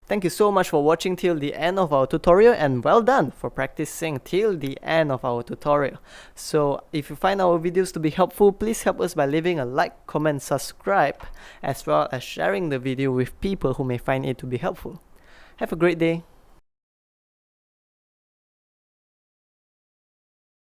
Thank you so much for watching till the end of our tutorial, and well done for practicing till the end of our tutorial. So if you find our videos to be helpful, please help us by leaving a like, comment, subscribe, as well as sharing the video with people who may find it to be helpful. Have a great day.